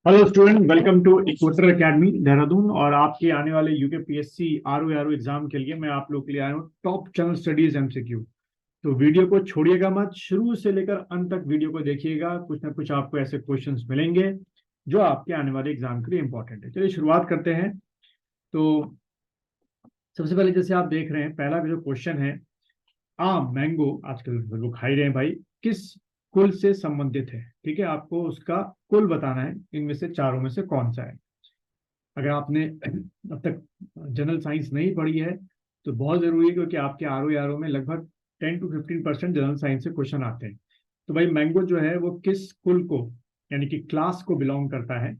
Hello student, welcome to Equator Academy Dehradun. और आपके आने वाले यूकेपीएससी आरओ एग्जाम के लिए मैं आप लोग के लिए आया हूँ टॉप चैनल स्टडीज एमसीक्यू। तो वीडियो को छोड़िएगा मत, शुरू से लेकर अंत तक वीडियो को देखिएगा। कुछ ना कुछ आपको ऐसे क्वेश्चंस मिलेंगे जो आपके आने वाले एग्जाम के लिए इंपॉर्टेंट है। चलिए शुरुआत करते हैं। तो सबसे पहले जैसे आप देख रहे हैं, पहला जो क्वेश्चन है, आम मैंगो आजकल लोग खा ही रहे हैं भाई, किस कुल से संबंधित है? ठीक है, आपको उसका कुल बताना है, इनमें से चारों में से कौन सा है। अगर आपने अब तक जनरल साइंस नहीं पढ़ी है तो बहुत जरूरी है, क्योंकि आपके आरओ में लगभग 10 to 15% जनरल साइंस से क्वेश्चन आते हैं। तो भाई मैंगो जो है वो किस कुल को, यानी कि क्लास को बिलोंग करता है?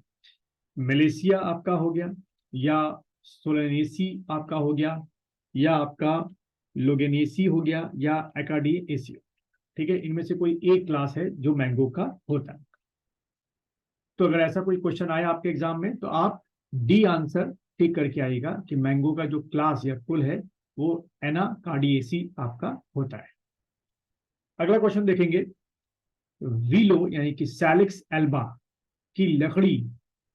मलेशिया आपका हो गया, या सोलेनेसी आपका हो गया, या आपका लोगेनेसी हो गया, या एकाडिएसी। ठीक है, इनमें से कोई एक क्लास है जो मैंगो का होता है। तो अगर ऐसा कोई क्वेश्चन आया आपके एग्जाम में तो आप डी आंसर टिक करके आइएगा कि मैंगो का जो क्लास या कुल है वो एनाकार्डिएसी आपका होता है। अगला क्वेश्चन देखेंगे। विलो यानी कि सैलिक्स एल्बा की लकड़ी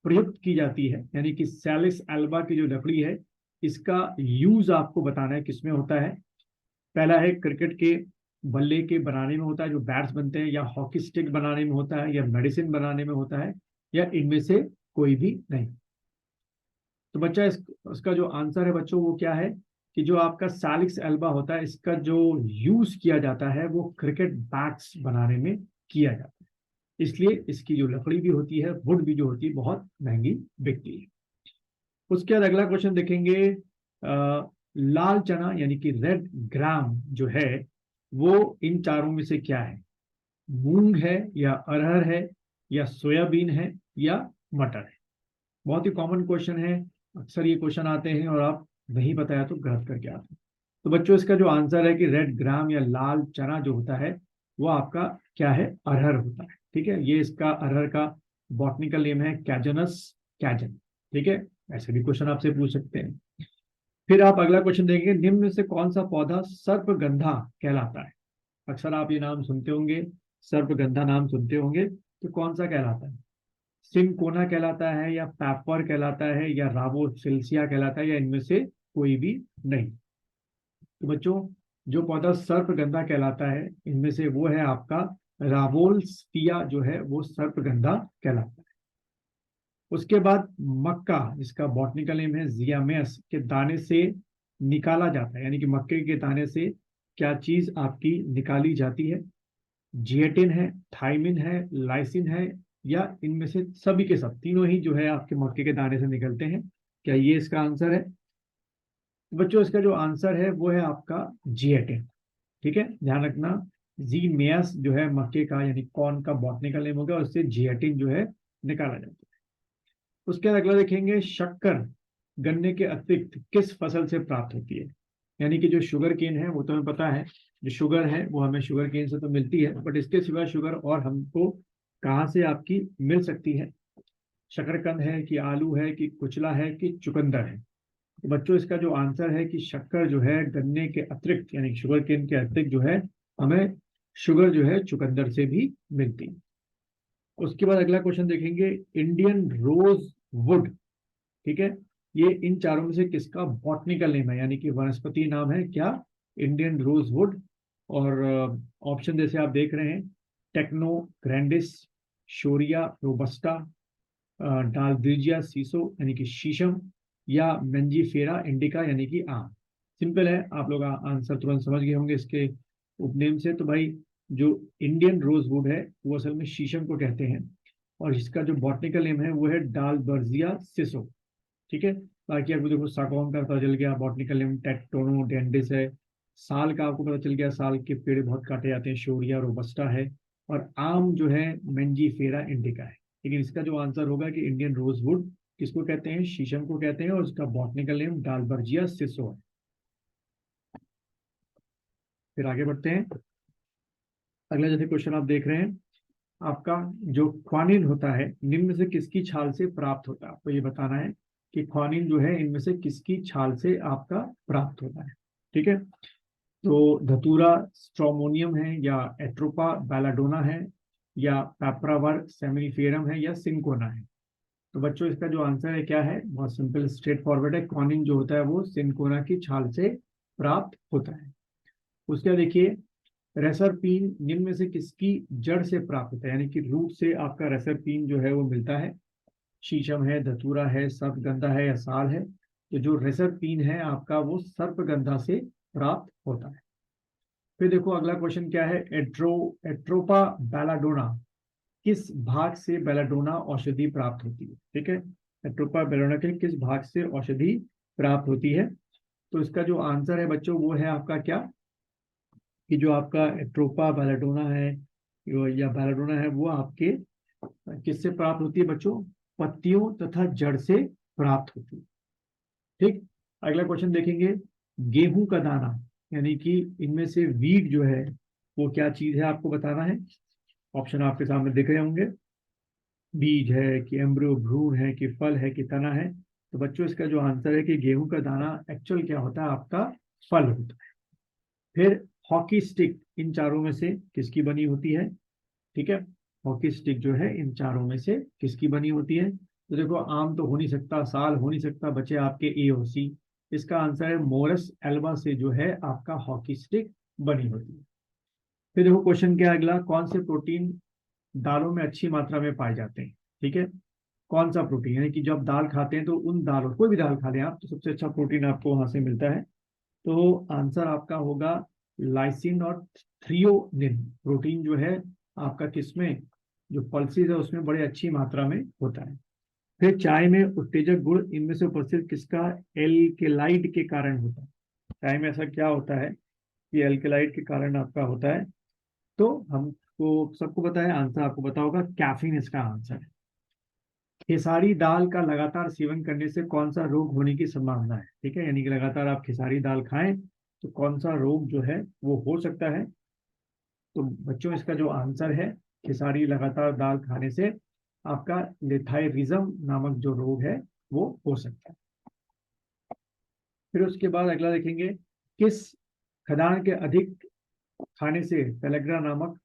प्रयुक्त की जाती है, यानी कि सैलिक्स एल्बा की जो लकड़ी है इसका यूज आपको बताना है किसमें होता है। पहला है क्रिकेट के बल्ले के बनाने में होता है, जो बैट्स बनते हैं, या हॉकी स्टिक बनाने में होता है, या मेडिसिन बनाने में होता है, या इनमें से कोई भी नहीं। तो बच्चा उसका जो आंसर है बच्चों वो क्या है कि जो आपका सैलिक्स एल्बा होता है इसका जो यूज किया जाता है वो क्रिकेट बैट्स बनाने में किया जाता है। इसलिए इसकी जो लकड़ी भी होती है, वुड भी जो होती है, बहुत महंगी बिकती है। उसके बाद अगला क्वेश्चन देखेंगे। लाल चना यानी कि रेड ग्राम जो है वो इन चारों में से क्या है? मूंग है, या अरहर है, या सोयाबीन है, या मटर है? बहुत ही कॉमन क्वेश्चन है, अक्सर ये क्वेश्चन आते हैं और आप नहीं बताया तो गलत करके आते हैं। तो बच्चों इसका जो आंसर है कि रेड ग्राम या लाल चना जो होता है वो आपका क्या है? अरहर होता है। ठीक है, ये इसका अरहर का बॉटनिकल नेम है कैजनस कैजन। ठीक है, ऐसे भी क्वेश्चन आपसे पूछ सकते हैं। फिर आप अगला क्वेश्चन देखेंगे, निम्न में से कौन सा पौधा सर्पगंधा कहलाता है? अक्सर आप ये नाम सुनते होंगे, सर्पगंधा नाम सुनते होंगे, तो कौन सा कहलाता है? सिंकोना कहलाता है, या पैपर कहलाता है, या रावोसिल्सिया कहलाता है, या इनमें से कोई भी नहीं? तो बच्चों जो पौधा सर्पगंधा कहलाता है इनमें से वो है आपका रावोल्स्पिया, जो है वो सर्पगंधा कहलाता है। उसके बाद मक्का, जिसका बॉटनिकल नेम है जियामेस, के दाने से निकाला जाता है, यानी कि मक्के के दाने से क्या चीज आपकी निकाली जाती है? जिएटिन है, थाइमिन है, लाइसिन है, या इनमें से सभी के सब तीनों ही जो है आपके मक्के के दाने से निकलते हैं? क्या ये इसका आंसर है? बच्चों इसका जो आंसर है वो है आपका जिएटिन। ठीक है, ध्यान रखना। जी मेयस जो है मक्के का यानी कॉर्न का बॉटनिकल नेम होगा, उससे जिएटिन जो है निकाला जाता है। उसके बाद अगला देखेंगे, शक्कर गन्ने के अतिरिक्त किस फसल से प्राप्त होती है? यानी कि जो शुगर केन है वो तो हमें पता है, जो शुगर है वो हमें शुगर केन से तो मिलती है, बट इसके सिवा शुगर और हमको कहाँ से आपकी मिल सकती है? शकरकंद है, कि आलू है, कि कुचला है, कि चुकंदर है? तो बच्चों इसका जो आंसर है कि शक्कर जो है गन्ने के अतिरिक्त यानी शुगर केन के अतिरिक्त जो है हमें शुगर जो है चुकंदर से भी मिलती है। उसके बाद अगला क्वेश्चन देखेंगे, इंडियन रोज वुड। ठीक है, ये इन चारों में से किसका बॉटनिकल नेम है, यानी कि वनस्पति नाम है क्या? Indian rose wood. और ऑप्शन जैसे आप देख रहे हैं, टेक्नो ग्रैंडिस, शोरिया रोबस्टा, डालब्रिजिया सीसो यानी कि शीशम, या मेंजीफेरा इंडिका यानी कि आम। सिंपल है, आप लोग आंसर तुरंत समझ गए होंगे इसके उपनेम से। तो भाई जो इंडियन रोजवुड है वो असल में शीशम को कहते हैं, और इसका जो बॉटनिकल नेम है वो है डालबर्जिया सिसो। ठीक है, बाकी आपको देखो सागौन का पता चल गया, बॉटनिकल नेम टेक्टोनो डेंडिस है। साल का आपको पता चल गया, साल के पेड़ बहुत काटे जाते हैं, शोरिया रोबस्टा है। और आम जो है मेंजीफेरा इंडिका है। लेकिन इसका जो आंसर होगा कि इंडियन रोजवुड किसको कहते हैं? शीशम को कहते हैं, और उसका बॉटनिकल नेम डालबर्जिया सिसो है। फिर आगे बढ़ते हैं। अगला जैसे क्वेश्चन आप देख रहे हैं, आपका जो ख्वानिन होता है निम्न में से किसकी छाल से प्राप्त होता है? आपको ये बताना है कि ख्वानिन जो है इनमें से किसकी छाल से आपका प्राप्त होता है। ठीक है, तो धतूरा स्ट्रोमोनियम है, या एट्रोपा बैलाडोना है, या पैपरावर सेमिनिफेरम है, या सिंकोना है? तो बच्चों इसका जो आंसर है क्या है, बहुत सिंपल स्ट्रेट फॉरवर्ड है, कॉनिन जो होता है वो सिनकोना की छाल से प्राप्त होता है। उसके बाद देखिए, रेसरपीन निम्न में से किसकी जड़ से प्राप्त होता है, यानी कि रूट से आपका रेसरपीन जो है वो मिलता है। शीशम है, धतूरा है, सर्पगंधा है या साल है। तो जो रेसरपीन है आपका वो सर्पगंधा से प्राप्त होता है। फिर देखो अगला क्वेश्चन क्या है, एट्रोपा बेलाडोना किस भाग से बेलाडोना औषधि प्राप्त होती है। ठीक है, एट्रोपा बेलाडोना के किस भाग से औषधि प्राप्त होती है। तो इसका जो आंसर है बच्चों वो है आपका क्या, कि जो आपका एट्रोपा बेलाडोना है या बेलाडोना है वो आपके किससे प्राप्त होती है बच्चों, पत्तियों तथा जड़ से प्राप्त होती है। ठीक, अगला क्वेश्चन देखेंगे, गेहूं का दाना यानी कि इनमें से वीट जो है वो क्या चीज है आपको बताना है। ऑप्शन आपके सामने दिख रहे होंगे, बीज है कि एम्ब्रियो भ्रूण है कि फल है कि तना है। तो बच्चों इसका जो आंसर है कि गेहूं का दाना एक्चुअल क्या होता है, आपका फल होता है। फिर हॉकी स्टिक इन चारों में से किसकी बनी होती है। ठीक है, हॉकी स्टिक जो है इन चारों में से किसकी बनी होती है। तो देखो आम तो हो नहीं सकता, साल हो नहीं सकता, बचे आपके ए और सी। इसका आंसर है मोरस एल्वा से जो है आपका हॉकी स्टिक बनी होती है। फिर देखो क्वेश्चन क्या है अगला, कौन से प्रोटीन दालों में अच्छी मात्रा में पाए जाते हैं। ठीक है, कौन सा प्रोटीन, यानी कि जब दाल खाते हैं तो उन दालों, कोई भी दाल खा लें आप, तो सबसे अच्छा प्रोटीन आपको वहां से मिलता है। तो आंसर आपका होगा लाइसिन और थ्रियोनिन प्रोटीन जो है आपका किसमें, जो पल्सेस है उसमें बड़े अच्छी मात्रा में होता है। फिर चाय में उत्तेजक गुण इनमें से उपस्थित किसका एल्केलाइड के कारण होता है। चाय में ऐसा क्या होता है कि एल्केलाइड के कारण आपका होता है। तो हमको सबको पता है, आंसर आपको पता होगा, कैफीन इसका आंसर है। खेसारी दाल का लगातार सेवन करने से कौन सा रोग होने की संभावना है। ठीक है, यानी कि लगातार आप खेसारी दाल खाएं तो कौन सा रोग जो है वो हो सकता है। तो बच्चों इसका जो आंसर है, खेसारी लगातार दाल खाने से आपका लिथायरिज्म नामक जो रोग है वो हो सकता है। फिर उसके बाद अगला देखेंगे, किस खाद्यान्न के अधिक खाने से पेलेग्रा नामक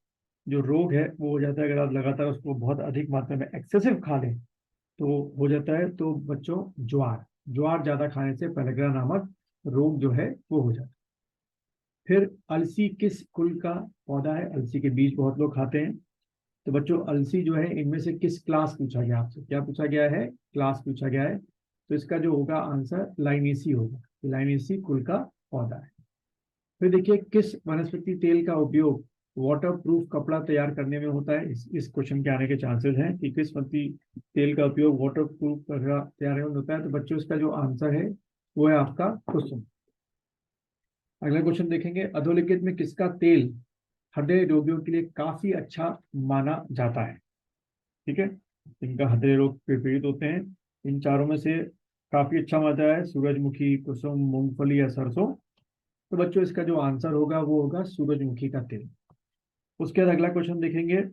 जो रोग है वो हो जाता है, अगर आप लगातार उसको बहुत अधिक मात्रा में एक्सेसिव खा लें तो हो जाता है। तो बच्चों ज्वार, ज्वार ज्यादा खाने से पेलेग्रा नामक रोग जो है वो हो जाता है। फिर अलसी किस कुल का पौधा है, अलसी के बीज बहुत लोग खाते हैं। तो बच्चों अलसी जो है इनमें से किस क्लास पूछा गया आपसे, क्या पूछा गया है, क्लास पूछा गया है। तो इसका जो होगा आंसर लाइनेसी होगा, लाइनेसी कुल का पौधा है। फिर देखिए, किस वनस्पति तेल का उपयोग वाटर प्रूफ कपड़ा तैयार करने में होता है। इस क्वेश्चन के आने के चांसेस हैं कि किस वनस्पति तेल का उपयोग वाटर प्रूफ कपड़ा तैयार करने में होता है। तो बच्चों इसका जो आंसर है वो है आपका कुसुम। अगला क्वेश्चन देखेंगे, अधोलिखित में किसका तेल हृदय रोगियों के लिए काफी अच्छा माना जाता है। ठीक है, इनका हृदय रोग पे पीड़ित होते हैं, इन चारों में से काफी अच्छा माना है सूरजमुखी, कुसुम, मूंगफली या सरसों। तो बच्चों इसका जो आंसर होगा वो होगा सूरजमुखी का तेल। उसके बाद अगला क्वेश्चन देखेंगे,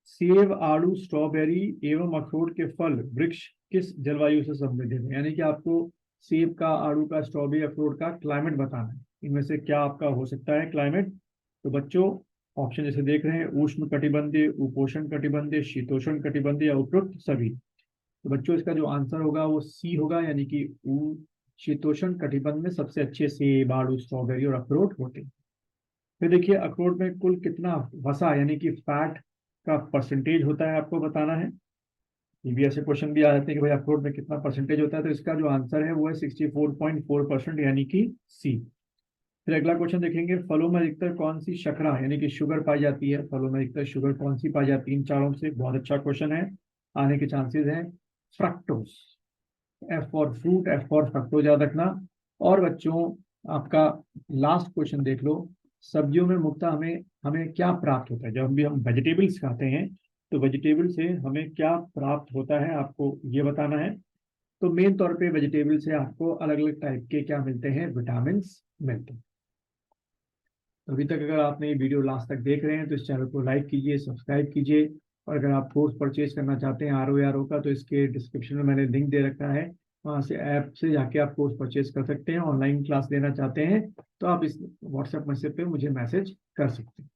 सेब, आड़ू, स्ट्रॉबेरी एवं अखरोट के फल वृक्ष किस जलवायु से संबंधित है, यानी कि आपको सेब का, आड़ू का, स्ट्रॉबेरी, अखरोट का क्लाइमेट बताना है, इनमें से क्या आपका हो सकता है क्लाइमेट। तो बच्चों ऑप्शन जैसे देख रहे हैं, उष्ण कटिबंधीय, उपोष्ण कटिबंधीय, शीतोष्ण कटिबंधीय या उपरोक्त सभी। तो बच्चों इसका जो आंसर होगा वो सी होगा, यानी कि शीतोष्ण कटिबंध में सबसे अच्छे सेब, आड़ू, स्ट्रॉबेरी और अखरोट होते हैं। फिर देखिए, अखरोट में कुल कितना वसा यानी कि फैट का परसेंटेज होता है आपको बताना है। ईबीएस से क्वेश्चन भी आ जाते हैं कि भाई अखरोट में कितना परसेंटेज होता है। तो इसका जो आंसर है वो है 64.4% यानी कि सी। फिर अगला क्वेश्चन देखेंगे, फलों में अधिकतर कौन सी शर्करा यानी कि शुगर पाई जाती है, फलों में अधिकतर शुगर कौन सी पाई जाती है इन चारों से। बहुत अच्छा क्वेश्चन है, आने के चांसेस हैं। Fructose, F for fruit, F for fructose याद रखना। और बच्चों आपका लास्ट क्वेश्चन देख लो, सब्जियों में मुख्यतः हमें हमें क्या प्राप्त होता है जब भी हम वेजिटेबल्स खाते हैं। तो वेजिटेबल से हमें क्या प्राप्त होता है आपको ये बताना है। तो मेन तौर पे वेजिटेबल से आपको अलग अलग टाइप के क्या मिलते हैं, विटामिन मिलते हैं। तो अभी तक अगर आपने ये वीडियो लास्ट तक देख रहे हैं तो इस चैनल को लाइक कीजिए, सब्सक्राइब कीजिए। और अगर आप कोर्स परचेज करना चाहते हैं आर ओ का, तो इसके डिस्क्रिप्शन में मैंने लिंक दे रखा है, वहाँ से ऐप से जाके आप कोर्स परचेज कर सकते हैं। ऑनलाइन क्लास लेना चाहते हैं तो आप इस व्हाट्सएप मैसेज पे मुझे मैसेज कर सकते हैं।